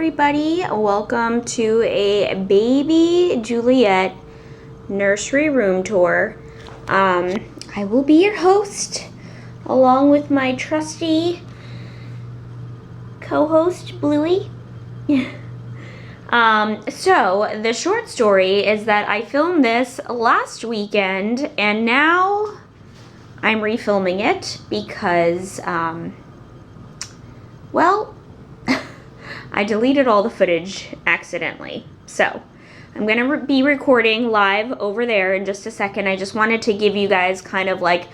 everybody. Welcome to a baby Juliette nursery room tour. I will be your host along with my trusty co-host Bluey. So the short story is that I filmed this last weekend and now I'm refilming it because well, I deleted all the footage accidentally. So I'm going to be recording live over there in just a second. I just wanted to give you guys kind of like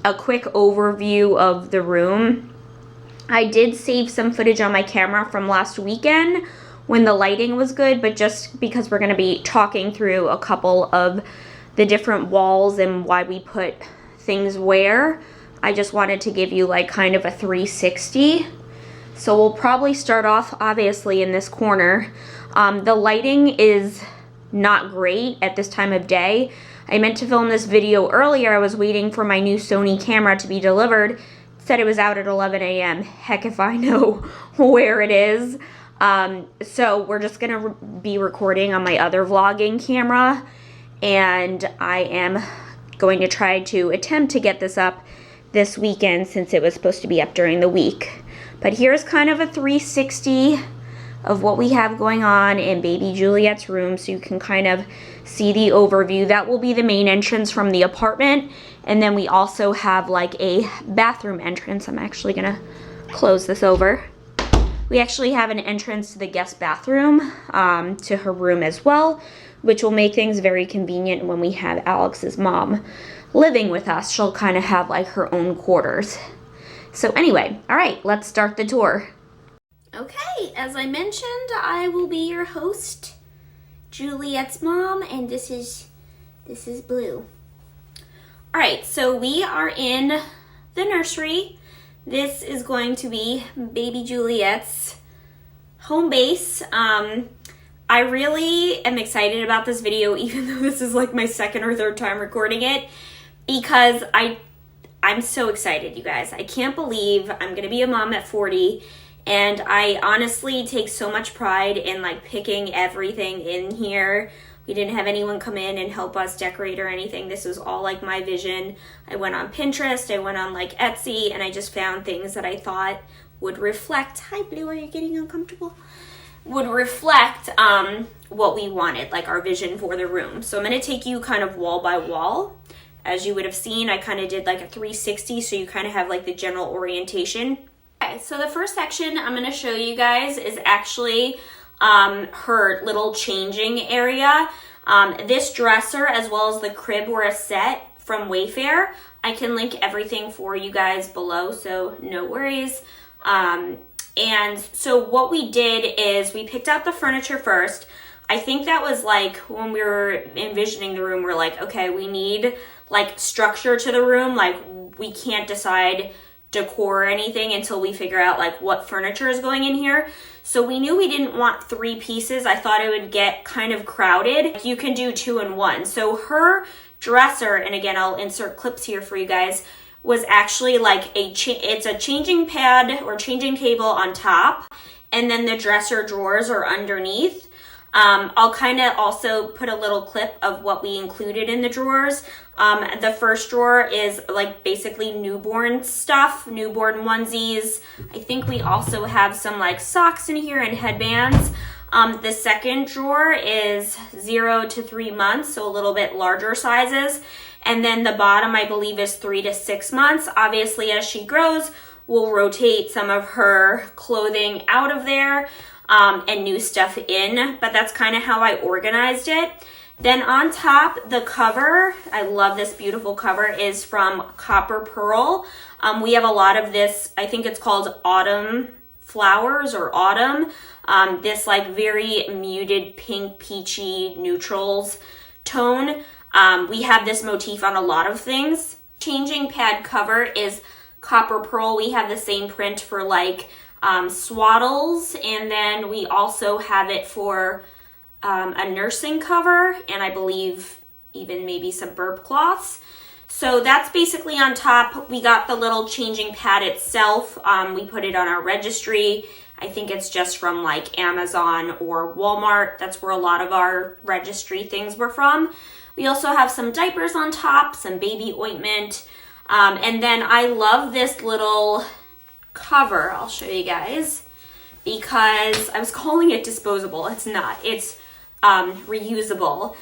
a quick overview of the room. I did save some footage on my camera from last weekend when the lighting was good, but just because we're going to be talking through a couple of the different walls and why we put things where, I just wanted to give you like kind of a 360. So we'll probably start off obviously in this corner. The lighting is not great at this time of day. I meant to film this video earlier. I was waiting for my new Sony camera to be delivered. It said it was out at 11 a.m. Heck if I know where it is. So we're just gonna be recording on my other vlogging camera, and I am going to try to attempt to get this up this weekend since it was supposed to be up during the week. But here's kind of a 360 of what we have going on in baby Juliette's room, so you can kind of see the overview. That will be the main entrance from the apartment, and then we also have like a bathroom entrance. I'm actually gonna close this over. We actually have an entrance to the guest bathroom, to her room as well, which will make things very convenient when we have Alex's mom living with us. She'll kind of have like her own quarters. So anyway, all right, let's start the tour. Okay, as I mentioned, I will be your host, Juliette's mom, and this is Blue. All right, so we are in the nursery. This is going to be baby Juliette's home base. I really am excited about this video, even though this is like my second or third time recording it, because I'm so excited, you guys. I can't believe I'm gonna be a mom at 40, and I honestly take so much pride in like picking everything in here. We didn't have anyone come in and help us decorate or anything. This was all like my vision. I went on Pinterest, I went on like Etsy, and I just found things that I thought would reflect, hi Blue, are you getting uncomfortable? Would reflect what we wanted, like our vision for the room. So I'm gonna take you kind of wall by wall. As you would have seen, I kind of did like a 360, so you kind of have like the general orientation. Okay, so the first section I'm going to show you guys is actually her little changing area. This dresser as well as the crib were a set from Wayfair. I can link everything for you guys below, so no worries. And so what we did is we picked out the furniture first. I think that was like when we were envisioning the room, we're like, okay, we need like structure to the room. Like we can't decide decor or anything until we figure out like what furniture is going in here. So we knew we didn't want 3 pieces. I thought it would get kind of crowded. You can do 2 in 1. So her dresser, and again, I'll insert clips here for you guys, was actually like it's a changing pad or changing table on top, and then the dresser drawers are underneath. I'll kind of also put a little clip of what we included in the drawers. The first drawer is like basically newborn stuff, newborn onesies. I think we also have some like socks in here and headbands. The second drawer is 0 to 3 months, so a little bit larger sizes. And then the bottom, I believe, is 3 to 6 months. Obviously, as she grows, we'll rotate some of her clothing out of there. And new stuff in, but that's kind of how I organized it. Then on top, the cover, I love this beautiful cover, is from Copper Pearl. We have a lot of this, I think it's called Autumn Flowers or Autumn. This like very muted pink, peachy neutrals tone. We have this motif on a lot of things. Changing pad cover is Copper Pearl. We have the same print for like swaddles, and then we also have it for a nursing cover, and I believe even maybe some burp cloths. So that's basically on top. We got the little changing pad itself. We put it on our registry. I think it's just from like Amazon or Walmart. That's where a lot of our registry things were from. We also have some diapers on top, some baby ointment. And then I love this little cover. I'll show you guys because I was calling it disposable. It's not. It's reusable.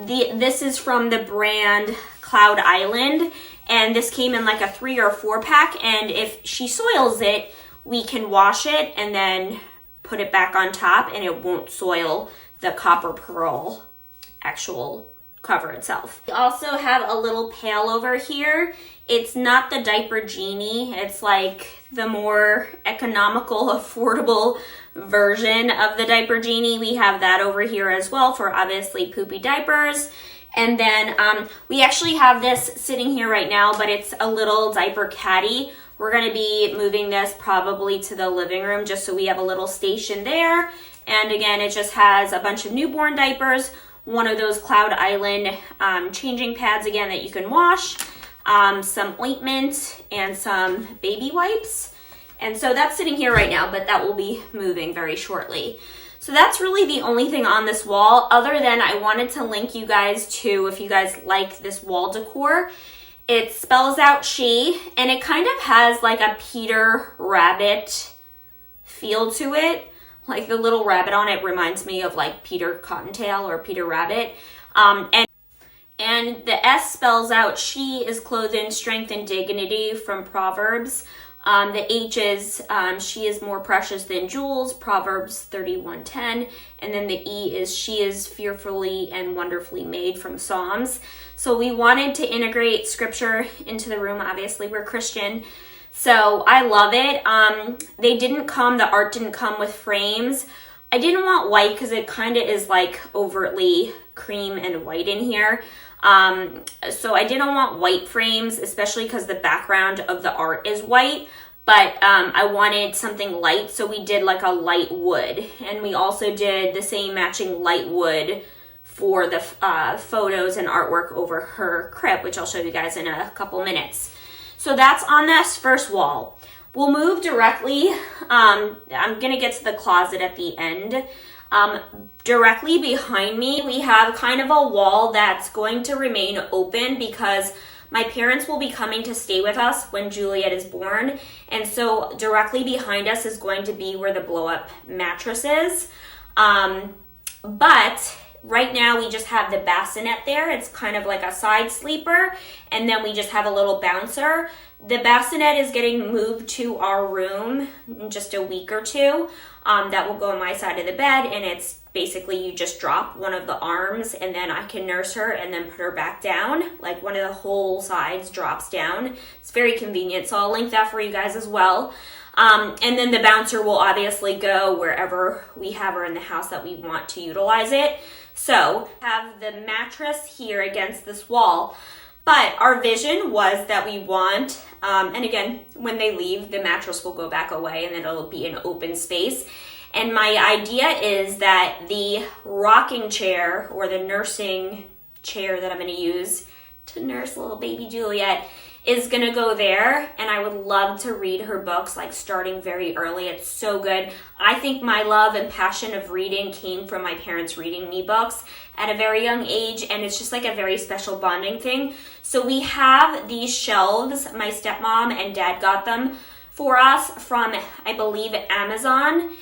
This is from the brand Cloud Island, and this came in like a 3 or 4 pack, and if she soils it, we can wash it and then put it back on top and it won't soil the copper pearl actual cover itself. We also have a little pail over here. It's not the diaper genie. It's like the more economical, affordable version of the diaper genie. We have that over here as well for obviously poopy diapers. And then we actually have this sitting here right now, but it's a little diaper caddy. We're gonna be moving this probably to the living room just so we have a little station there. And again, it just has a bunch of newborn diapers, one of those Cloud Island changing pads again that you can wash, some ointment, and some baby wipes. And so that's sitting here right now, but that will be moving very shortly. So that's really the only thing on this wall, other than I wanted to link you guys to, if you guys like this wall decor, it spells out she, and it kind of has like a Peter Rabbit feel to it. Like the little rabbit on it reminds me of like Peter Cottontail or Peter Rabbit. And the S spells out she is clothed in strength and dignity from Proverbs. The H is she is more precious than jewels, Proverbs 31:10. And then the E is she is fearfully and wonderfully made from Psalms. So we wanted to integrate scripture into the room. Obviously, we're Christian. So I love it. The art didn't come with frames. I didn't want white because it kind of is like overtly cream and white in here. So I didn't want white frames, especially because the background of the art is white, but I wanted something light, so we did like a light wood. And we also did the same matching light wood for the photos and artwork over her crib, which I'll show you guys in a couple minutes. So that's on this first wall. We'll move directly, I'm gonna get to the closet at the end. Directly behind me, we have kind of a wall that's going to remain open because my parents will be coming to stay with us when Juliette is born. And so directly behind us is going to be where the blow-up mattress is. But right now we just have the bassinet there. It's kind of like a side sleeper. And then we just have a little bouncer. The bassinet is getting moved to our room in just a week or two. That will go on my side of the bed, and it's basically you just drop one of the arms and then I can nurse her and then put her back down. Like one of the whole sides drops down. It's very convenient, so I'll link that for you guys as well. And then the bouncer will obviously go wherever we have her in the house that we want to utilize it. So have the mattress here against this wall. But our vision was that we want, and again, when they leave, the mattress will go back away and then it'll be an open space. And my idea is that the rocking chair or the nursing chair that I'm going to use to nurse little baby Juliette is going to go there. And I would love to read her books, like starting very early. It's so good. I think my love and passion of reading came from my parents reading me books at a very young age, and it's just like a very special bonding thing. So we have these shelves. My stepmom and dad got them for us from, I believe, Amazon.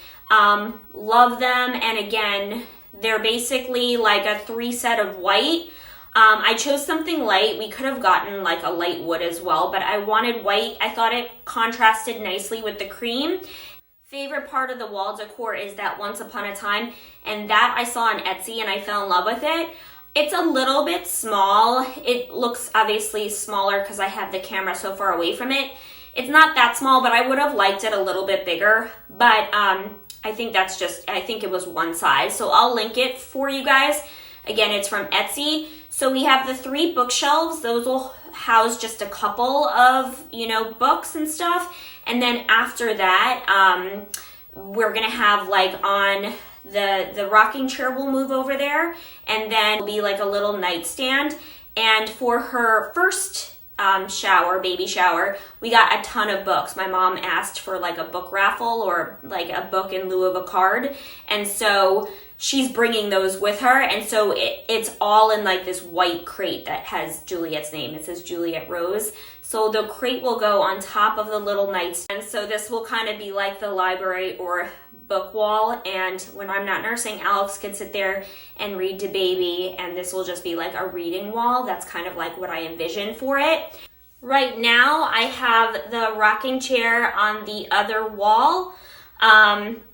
Love them. And again, they're basically like a 3 set of white. I chose something light. We could have gotten like a light wood as well, but I wanted white. I thought it contrasted nicely with the cream. Favorite part of the wall decor is that Once Upon a Time, and that I saw on Etsy and I fell in love with it. It's a little bit small. It looks obviously smaller because I have the camera so far away from it. It's not that small, but I would have liked it a little bit bigger. But I think I think it was one size. So I'll link it for you guys. Again, it's from Etsy. So we have the 3 bookshelves. Those will house just a couple of, books and stuff. And then after that, we're going to have like on the rocking chair will move over there. And then it'll be like a little nightstand. And for her first baby shower, we got a ton of books. My mom asked for like a book raffle or like a book in lieu of a card. And so she's bringing those with her. And so it's all in like this white crate that has Juliette's name. It says Juliette Rose. So the crate will go on top of the little nightstand. So this will kind of be like the library or book wall, and when I'm not nursing, Alex can sit there and read to baby, and this will just be like a reading wall. That's kind of like what I envision for it. Right now I have the rocking chair on the other wall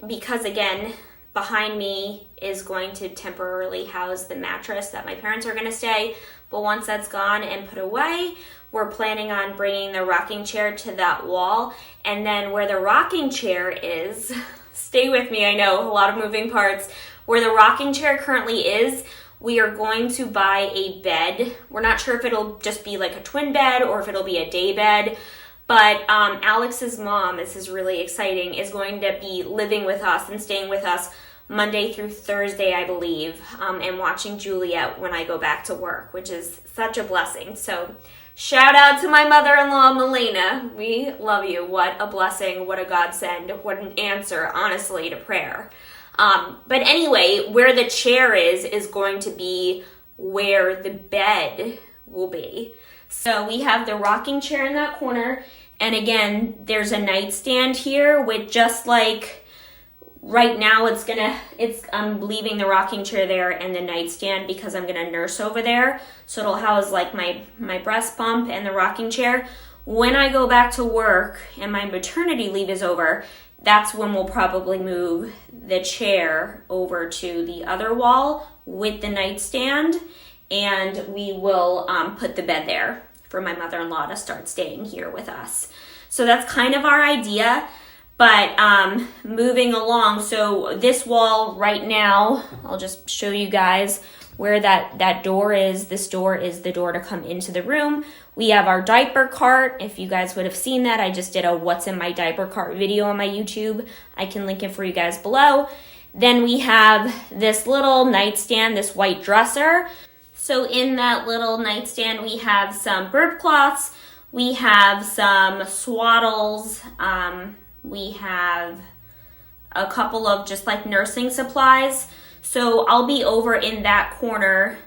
because again, behind me is going to temporarily house the mattress that my parents are going to stay, but once that's gone and put away, we're planning on bringing the rocking chair to that wall. And then where the rocking chair is, stay with me, I know, a lot of moving parts. Where the rocking chair currently is, we are going to buy a bed. We're not sure if it'll just be like a twin bed or if it'll be a day bed. But Alex's mom, this is really exciting, is going to be living with us and staying with us Monday through Thursday, I believe, and watching Juliette when I go back to work, which is such a blessing. So shout out to my mother-in-law, Melina. We love you. What a blessing. What a godsend. What an answer, honestly, to prayer. But anyway, where the chair is going to be where the bed will be. So we have the rocking chair in that corner. And again, there's a nightstand here with just like, right now I'm leaving the rocking chair there and the nightstand because I'm gonna nurse over there. So it'll house like my breast pump and the rocking chair. When I go back to work and my maternity leave is over, that's when we'll probably move the chair over to the other wall with the nightstand, and we will put the bed there for my mother-in-law to start staying here with us. So that's kind of our idea. But moving along, so this wall right now, I'll just show you guys where that door is. This door is the door to come into the room. We have our diaper cart. If you guys would have seen that, I just did a what's in my diaper cart video on my YouTube. I can link it for you guys below. Then we have this little nightstand, this white dresser. So in that little nightstand, we have some burp cloths. We have some swaddles. We have a couple of just like nursing supplies. So I'll be over in that corner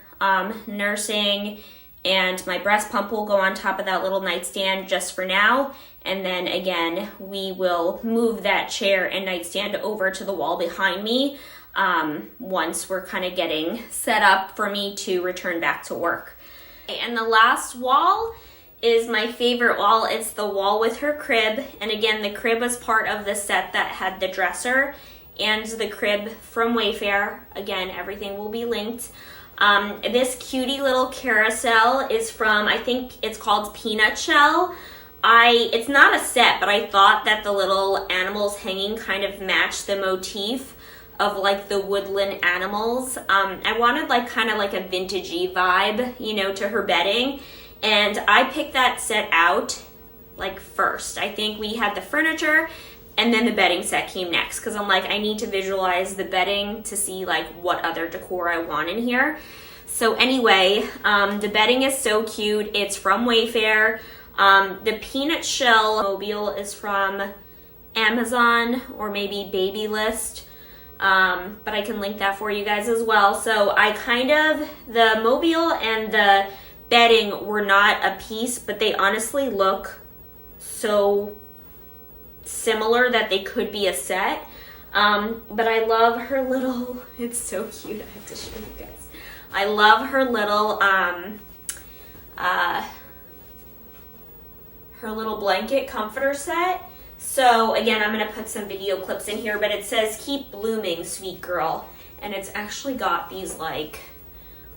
nursing, and my breast pump will go on top of that little nightstand just for now. And then again, we will move that chair and nightstand over to the wall behind me once we're kind of getting set up for me to return back to work. And the last wall is my favorite wall. It's the wall with her crib. And again, the crib was part of the set that had the dresser and the crib from Wayfair. Again, everything will be linked. This cutie little carousel is from, I think it's called Peanut Shell. It's not a set, but I thought that the little animals hanging kind of matched the motif of like the woodland animals. I wanted like kind of like a vintagey vibe, you know, to her bedding. And I picked that set out like first. I think we had the furniture and then the bedding set came next, because I'm like, I need to visualize the bedding to see like what other decor I want in here. So anyway, the bedding is so cute. It's from Wayfair. The Peanut Shell mobile is from Amazon or maybe Baby List. But I can link that for you guys as well. So the mobile and the bedding were not a piece, but they honestly look so similar that they could be a set. But I love her little, it's so cute, I have to show you guys. I love her little blanket comforter set. So again, I'm going to put some video clips in here, but it says, "Keep blooming, sweet girl." And it's actually got these like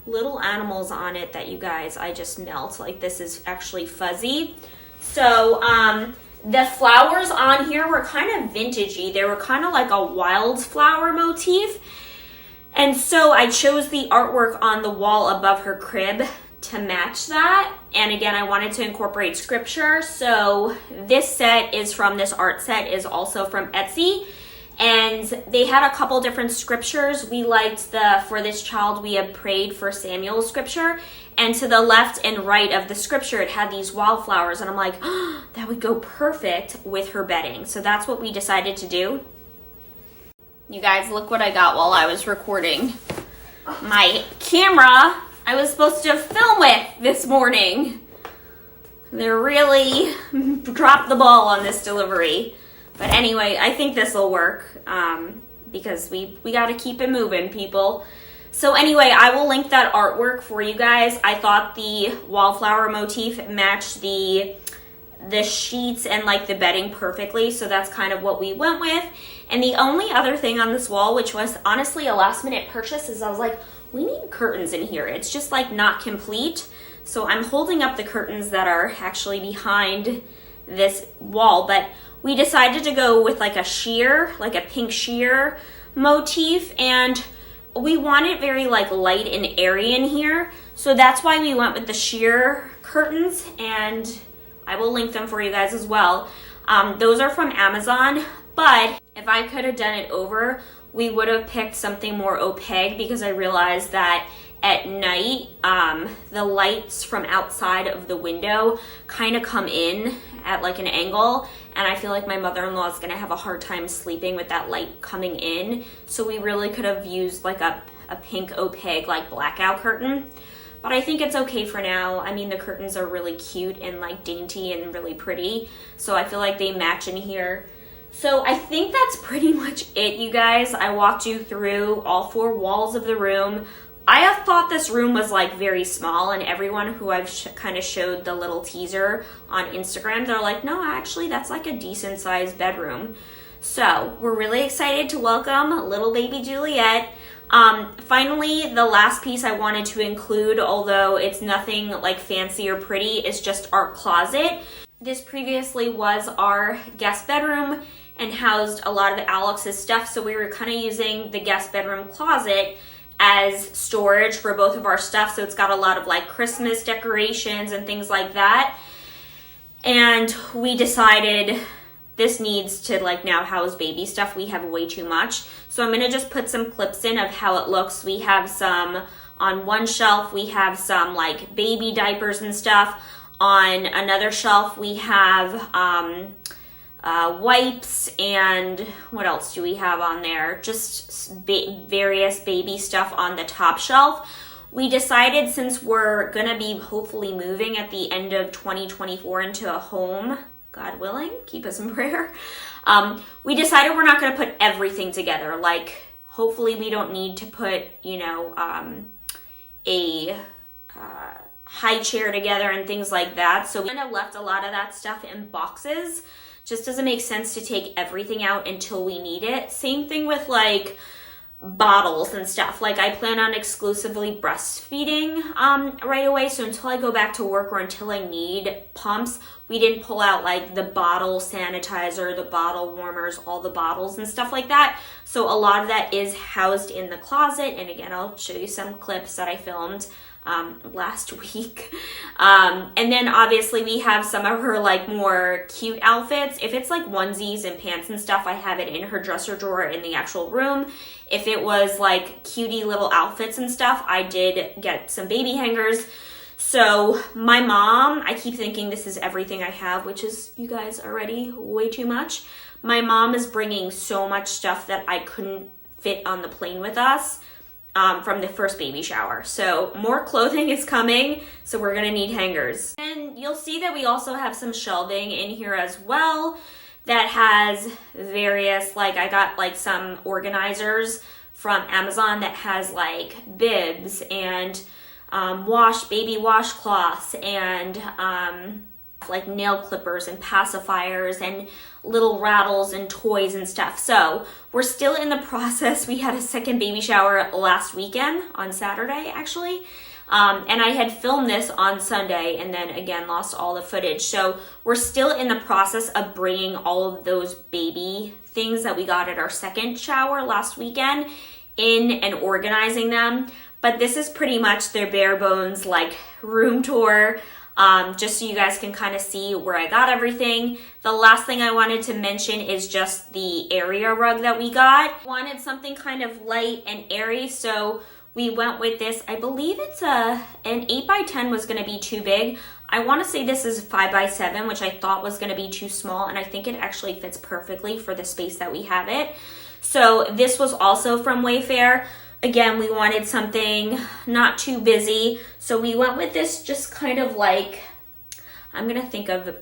little animals on it that you guys, I just melt. Like this is actually fuzzy. So the flowers on here were kind of vintagey. They were kind of like a wildflower motif. And so I chose the artwork on the wall above her crib to match that. And again, I wanted to incorporate scripture. So this art set is also from Etsy. And they had a couple different scriptures. We liked for this child, we had prayed for Samuel's scripture. And to the left and right of the scripture, it had these wildflowers. And I'm like, oh, that would go perfect with her bedding. So that's what we decided to do. You guys, look what I got while I was recording. My camera I was supposed to film with this morning. They really dropped the ball on this delivery. But anyway, I think this will work because we got to keep it moving, people. So anyway, I will link that artwork for you guys. I thought the wallflower motif matched the sheets and like the bedding perfectly. So that's kind of what we went with. And the only other thing on this wall, which was honestly a last minute purchase, is I was like, we need curtains in here. It's just like not complete. So I'm holding up the curtains that are actually behind this wall, but we decided to go with like a sheer, like a pink sheer motif, and we want it very like light and airy in here. So that's why we went with the sheer curtains, and I will link them for you guys as well. Those are from Amazon, but if I could have done it over, we would have picked something more opaque because I realized that at night, the lights from outside of the window kind of come in at like an angle, and I feel like my mother-in-law is gonna have a hard time sleeping with that light coming in. So we really could have used like a pink opaque like blackout curtain, but I think it's okay for now. I mean, the curtains are really cute and like dainty and really pretty, so I feel like they match in here. So I think that's pretty much it, you guys. I walked you through all 4 walls of the room. I have thought this room was like very small, and everyone who I've kind of showed the little teaser on Instagram, they're like, no, actually that's like a decent sized bedroom. So we're really excited to welcome little baby Juliette. Finally, the last piece I wanted to include, although it's nothing like fancy or pretty, is just our closet. This previously was our guest bedroom and housed a lot of Alex's stuff, so we were kind of using the guest bedroom closet as storage for both of our stuff. So it's got a lot of like Christmas decorations and things like that. And we decided this needs to like now house baby stuff. We have way too much. So I'm gonna just put some clips in of how it looks. We have some on one shelf, we have some like baby diapers and stuff. On another shelf, we have wipes, and what else do we have on there? Just various baby stuff on the top shelf. We decided, since we're gonna be hopefully moving at the end of 2024 into a home, God willing, keep us in prayer, we decided we're not gonna put everything together. Like, hopefully we don't need to put, you know, a high chair together and things like that. So we kind of left a lot of that stuff in boxes. Just doesn't make sense to take everything out until we need it. Same thing with like bottles and stuff. Like, I plan on exclusively breastfeeding right away. So until I go back to work or until I need pumps, we didn't pull out like the bottle sanitizer, the bottle warmers, all the bottles and stuff like that. So a lot of that is housed in the closet. And again, I'll show you some clips that I filmed last week. And then obviously we have some of her like more cute outfits. If it's like onesies and pants and stuff, I have it in her dresser drawer in the actual room. If it was like cutie little outfits and stuff, I did get some baby hangers. So my mom, I keep thinking this is everything I have, which is, you guys, already way too much. My mom is bringing so much stuff that I couldn't fit on the plane with us. From the first baby shower. So more clothing is coming, so we're gonna need hangers. And you'll see that we also have some shelving in here as well that has various, like, I got like some organizers from Amazon that has like bibs and baby washcloths and like nail clippers and pacifiers and little rattles and toys and stuff. So we're still in the process. We had a second baby shower last weekend on Saturday, actually. And I had filmed this on Sunday and then again lost all the footage. So we're still in the process of bringing all of those baby things that we got at our second shower last weekend in and organizing them. But this is pretty much their bare bones like room tour just so you guys can kind of see where I got everything. The last thing I wanted to mention is just the area rug that we got. Wanted something kind of light and airy, so we went with this. I believe it's an 8x10 was going to be too big. I want to say this is 5x7, which I thought was going to be too small, and I think it actually fits perfectly for the space that we have it. So this was also from Wayfair. Again, we wanted something not too busy, so we went with this just kind of like, I'm going to think of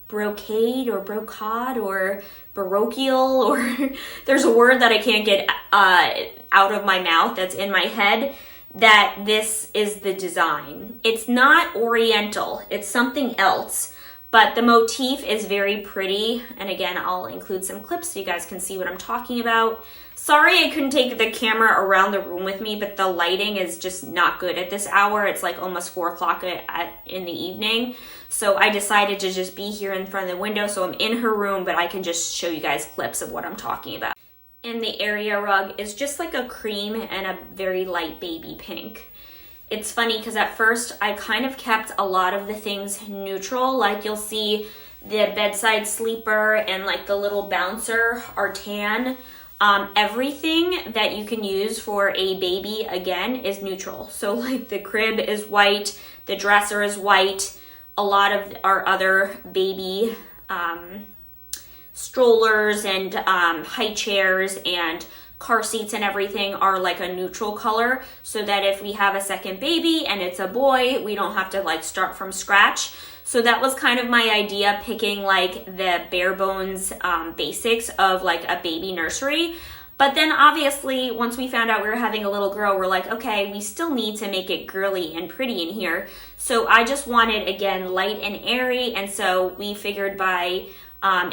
brocade or brocade or barochial, or there's a word that I can't get out of my mouth that's in my head, that this is the design. It's not oriental, it's something else, but the motif is very pretty. And again, I'll include some clips so you guys can see what I'm talking about. Sorry I couldn't take the camera around the room with me, but the lighting is just not good at this hour. It's like almost 4 o'clock in the evening. So I decided to just be here in front of the window. So I'm in her room, but I can just show you guys clips of what I'm talking about. And the area rug is just like a cream and a very light baby pink. It's funny because at first I kind of kept a lot of the things neutral. Like you'll see the bedside sleeper and like the little bouncer are tan. Everything that you can use for a baby, again, is neutral. So like the crib is white, the dresser is white, a lot of our other baby strollers and high chairs and car seats and everything are like a neutral color, so that if we have a second baby and it's a boy, we don't have to like start from scratch. So that was kind of my idea, picking like the bare bones basics of like a baby nursery. But then obviously once we found out we were having a little girl, we're like, okay, we still need to make it girly and pretty in here. So I just wanted, again, light and airy. And so we figured by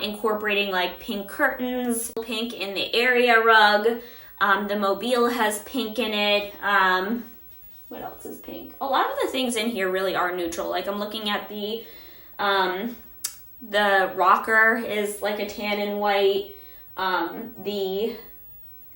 incorporating like pink curtains, pink in the area rug, the mobile has pink in it. What else is pink? A lot of the things in here really are neutral. Like I'm looking at the rocker is like a tan and white. The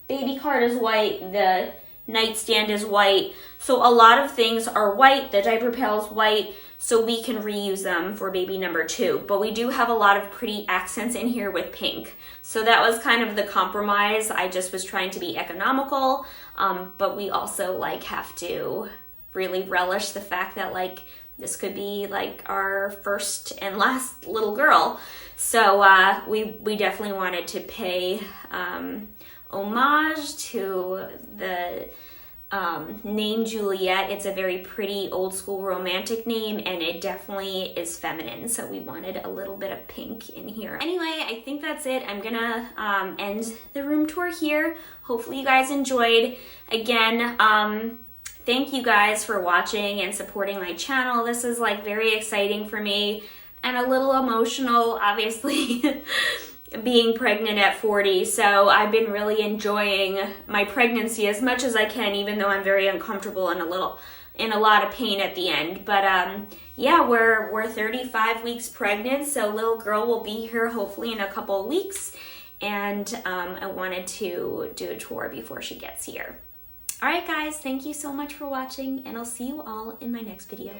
baby cart is white. The nightstand is white. So a lot of things are white. The diaper pail is white, so we can reuse them for baby number 2. But we do have a lot of pretty accents in here with pink. So that was kind of the compromise. I just was trying to be economical, but we also like have to really relish the fact that like this could be like our first and last little girl. So we definitely wanted to pay homage to the name Juliette. It's a very pretty old school romantic name, and it definitely is feminine, so we wanted a little bit of pink in here. Anyway, I think that's it. I'm gonna end the room tour here. Hopefully you guys enjoyed. Again, thank you guys for watching and supporting my channel. This is like very exciting for me and a little emotional, obviously. Being pregnant at 40, so I've been really enjoying my pregnancy as much as I can, even though I'm very uncomfortable and in a lot of pain at the end. But yeah, we're 35 weeks pregnant, so little girl will be here hopefully in a couple of weeks, and I wanted to do a tour before she gets here. All right guys, thank you so much for watching, and I'll see you all in my next video.